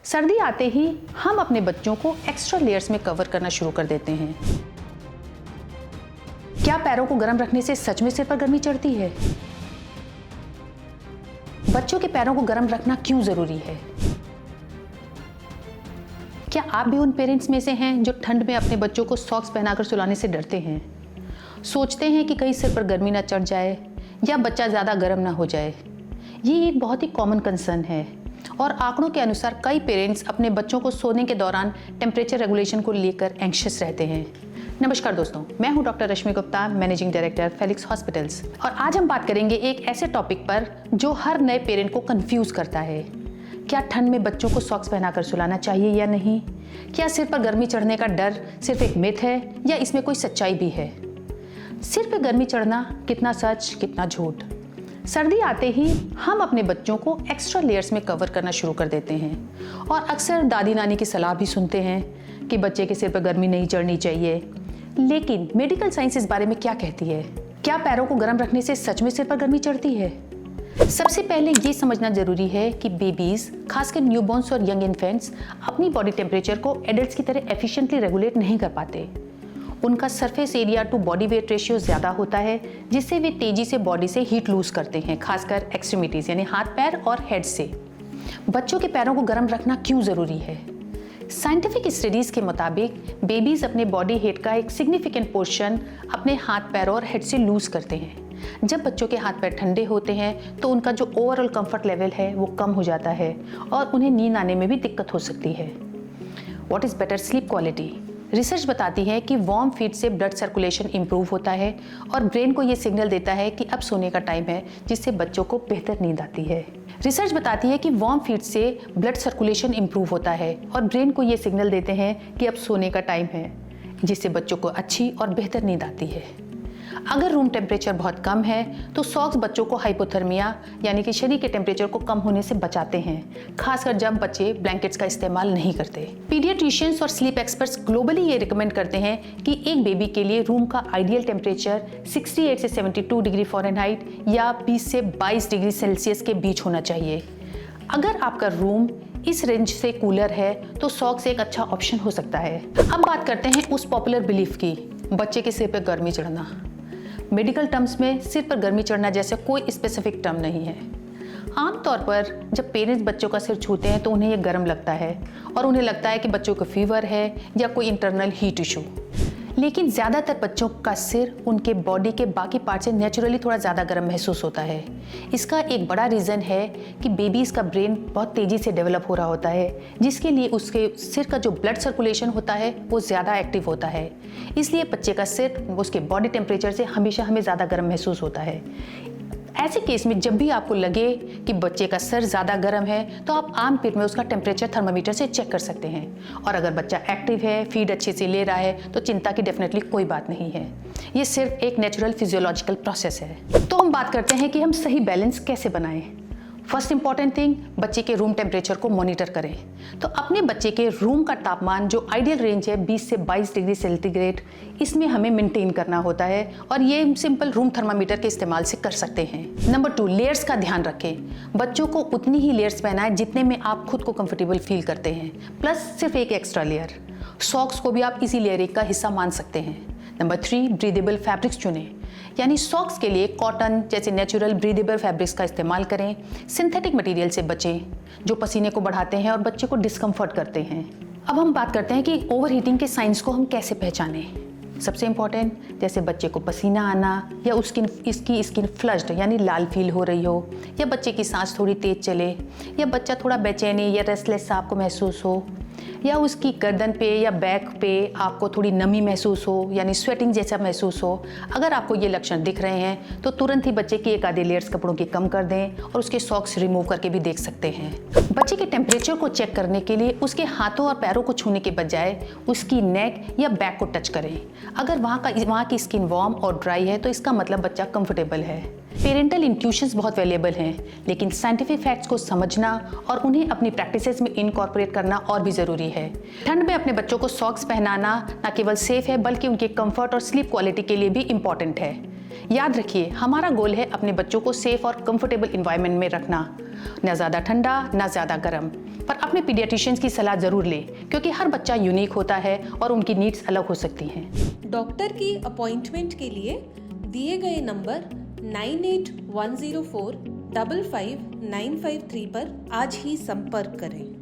सर्दी आते ही हम अपने बच्चों को एक्स्ट्रा लेयर्स में कवर करना शुरू कर देते हैं। क्या पैरों को गर्म रखने से सच में सिर पर गर्मी चढ़ती है? बच्चों के पैरों को गर्म रखना क्यों जरूरी है? क्या आप भी उन पेरेंट्स में से हैं जो ठंड में अपने बच्चों को सॉक्स पहनाकर सुलाने से डरते हैं? सोचते हैं कि कहीं सिर पर गर्मी ना चढ़ जाए या बच्चा ज़्यादा गर्म ना हो जाए। ये एक बहुत ही कॉमन कंसर्न है और आंकड़ों के अनुसार कई पेरेंट्स अपने बच्चों को सोने के दौरान टेम्परेचर रेगुलेशन को लेकर एंग्शियस रहते हैं। नमस्कार दोस्तों, मैं हूं doctor Rashmi Gupta, managing director Felix hospitals, और आज हम बात करेंगे एक ऐसे टॉपिक पर जो हर नए पेरेंट को कंफ्यूज करता है। क्या ठंड में बच्चों को सॉक्स पहनाकर सुलाना चाहिए या नहीं? क्या सिर पर गर्मी चढ़ने का डर सिर्फ एक मिथ है या इसमें कोई सच्चाई भी है? सिर पर गर्मी चढ़ना कितना सच, कितना झूठ? सर्दी आते ही हम अपने बच्चों को एक्स्ट्रा लेयर्स में कवर करना शुरू कर देते हैं और अक्सर दादी नानी की सलाह भी सुनते हैं कि बच्चे के सिर पर गर्मी नहीं चढ़नी चाहिए। लेकिन मेडिकल साइंस इस बारे में क्या कहती है? क्या पैरों को गर्म रखने से सच में सिर पर गर्मी चढ़ती है? सबसे पहले ये समझना जरूरी है कि बेबीज, खासकर न्यूबॉर्न्स और यंग इन्फेंट्स, अपनी बॉडी टेम्परेचर को एडल्ट्स की तरह एफिशिएंटली रेगुलेट नहीं कर पाते। उनका surface area to body weight ratio ज़्यादा होता है, जिससे वे तेजी से बॉडी से हीट लूज करते हैं, खासकर एक्सट्रीमिटीज़ यानी हाथ पैर और हेड से। बच्चों के पैरों को गर्म रखना क्यों ज़रूरी है? साइंटिफिक स्टडीज़ के मुताबिक बेबीज़ अपने बॉडी हीट का एक सिग्निफिकेंट पोर्शन अपने हाथ पैर और हेड से लूज करते हैं। जब बच्चों के हाथ पैर ठंडे होते हैं तो उनका जो ओवरऑल कंफर्ट लेवल है वो कम हो जाता है और उन्हें नींद आने में भी दिक्कत हो सकती है। What is better sleep quality? Research बताती है कि वार्म फीट से ब्लड सर्कुलेशन इंप्रूव होता है और ब्रेन को ये सिग्नल देता है कि अब सोने का टाइम है, जिससे बच्चों को बेहतर नींद आती है। रिसर्च बताती है कि वार्म फीट से ब्लड सर्कुलेशन इंप्रूव होता है और ब्रेन को ये सिग्नल देते हैं कि अब सोने का टाइम है, जिससे बच्चों को अच्छी और बेहतर नींद आती है। अगर रूम टेम्परेचर बहुत कम है तो सॉक्स बच्चों को हाइपोथर्मिया यानी कि शरीर के टेम्परेचर को कम होने से बचाते हैं, खासकर जब बच्चे ब्लैंकेट्स का इस्तेमाल नहीं करते। पीडियाट्रिशियंस और स्लीप एक्सपर्ट्स ग्लोबली ये रिकमेंड करते हैं कि एक बेबी के लिए रूम का आइडियल टेम्परेचर 68 से 72 डिग्री फ़ारेनहाइट या 20 से 22 डिग्री सेल्सियस के बीच होना चाहिए। अगर आपका रूम इस रेंज से कूलर है तो सॉक्स एक अच्छा ऑप्शन हो सकता है। अब बात करते हैं उस पॉपुलर बिलीफ की, बच्चे के सिर पर गर्मी चढ़ना। मेडिकल टर्म्स में सिर पर गर्मी चढ़ना जैसे कोई स्पेसिफिक टर्म नहीं है। आमतौर पर जब पेरेंट्स बच्चों का सिर छूते हैं तो उन्हें ये गर्म लगता है और उन्हें लगता है कि बच्चों को फीवर है या कोई इंटरनल हीट इशू। लेकिन ज़्यादातर बच्चों का सिर उनके बॉडी के बाकी पार्ट से नेचुरली थोड़ा ज़्यादा गर्म महसूस होता है। इसका एक बड़ा रीज़न है कि बेबीज़ का ब्रेन बहुत तेज़ी से डेवलप हो रहा होता है, जिसके लिए उसके सिर का जो ब्लड सर्कुलेशन होता है वो ज़्यादा एक्टिव होता है। इसलिए बच्चे का सिर उसके बॉडी टेम्परेचर से हमेशा हमें ज़्यादा गर्म महसूस होता है। ऐसे केस में जब भी आपको लगे कि बच्चे का सर ज़्यादा गर्म है तो आप आम पेट में उसका टेम्परेचर थर्मामीटर से चेक कर सकते हैं, और अगर बच्चा एक्टिव है, फीड अच्छे से ले रहा है तो चिंता की डेफिनेटली कोई बात नहीं है। ये सिर्फ एक नेचुरल फिजियोलॉजिकल प्रोसेस है। तो हम बात करते हैं कि हम सही बैलेंस कैसे बनाएं। फर्स्ट इंपॉर्टेंट थिंग, बच्चे के रूम टेम्परेचर को मॉनिटर करें। तो अपने बच्चे के रूम का तापमान जो आइडियल रेंज है 20 से 22 डिग्री सेंटीग्रेड, इसमें हमें मेंटेन करना होता है और ये सिंपल रूम थर्मामीटर के इस्तेमाल से कर सकते हैं। नंबर 2, लेयर्स का ध्यान रखें। बच्चों को उतनी ही लेयर्स पहनाएं जितने में आप खुद को कंफर्टेबल फील करते हैं, प्लस सिर्फ एक एक्स्ट्रा लेयर। सॉक्स को भी आप इसी लेयरिंग का हिस्सा मान सकते हैं। नंबर 3, ब्रीदेबल फैब्रिक्स चुनें, यानी सॉक्स के लिए कॉटन जैसे नेचुरल ब्रीदेबल फैब्रिक्स का इस्तेमाल करें। सिंथेटिक मटेरियल से बचें जो पसीने को बढ़ाते हैं और बच्चे को डिस्कम्फर्ट करते हैं। अब हम बात करते हैं कि ओवर हीटिंग के साइंस को हम कैसे पहचानें। सबसे इम्पॉर्टेंट, जैसे बच्चे को पसीना आना या इसकी स्किन फ्लश्ड यानी लाल फील हो रही हो, या बच्चे की सांस थोड़ी तेज चले, या बच्चा थोड़ा बेचैनी या रेस्टलेस सा आपको महसूस हो, या उसकी गर्दन पे या बैक पे आपको थोड़ी नमी महसूस हो यानी स्वेटिंग जैसा महसूस हो। अगर आपको ये लक्षण दिख रहे हैं तो तुरंत ही बच्चे की एक आधे लेयर्स कपड़ों की कम कर दें और उसके सॉक्स रिमूव करके भी देख सकते हैं। बच्चे के टेम्परेचर को चेक करने के लिए उसके हाथों और पैरों को छूने के बजाय उसकी नेक या बैक को टच करें। अगर वहाँ की स्किन वार्म और ड्राई है तो इसका मतलब बच्चा कंफर्टेबल है। पेरेंटल इंट्यूशंस बहुत वैल्यूएबल हैं, लेकिन साइंटिफिक फैक्ट्स को समझना और उन्हें अपनी प्रैक्टिसेस में इनकॉर्पोरेट करना और भी ज़रूरी है। ठंड में अपने बच्चों को सॉक्स पहनाना न केवल सेफ है बल्कि उनके कंफर्ट और स्लीप क्वालिटी के लिए भी इम्पॉर्टेंट है। याद रखिए, हमारा गोल है अपने बच्चों को सेफ और कंफर्टेबल इन्वायरमेंट में रखना, न ज़्यादा ठंडा न ज़्यादा गर्म। पर अपने पीडियाट्रिशियंस की सलाह ज़रूर लें, क्योंकि हर बच्चा यूनिक होता है और उनकी नीड्स अलग हो सकती हैं। डॉक्टर की अपॉइंटमेंट के लिए दिए गए नंबर 9810455953 पर आज ही संपर्क करें।